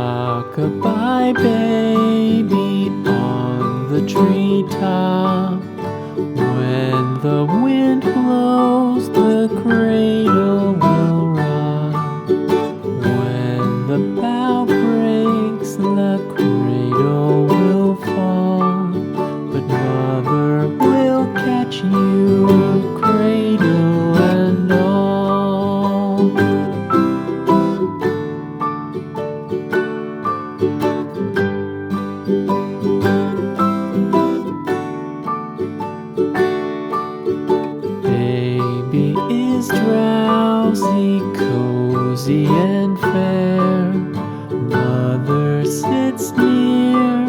Rock-a-bye baby on the treetop. When the wind blows, the cradle will rock. When the bough breaks, the cradle will fall. But mother will catch you, cradle and all. Baby is drowsy, cozy and fair. Mother sits near,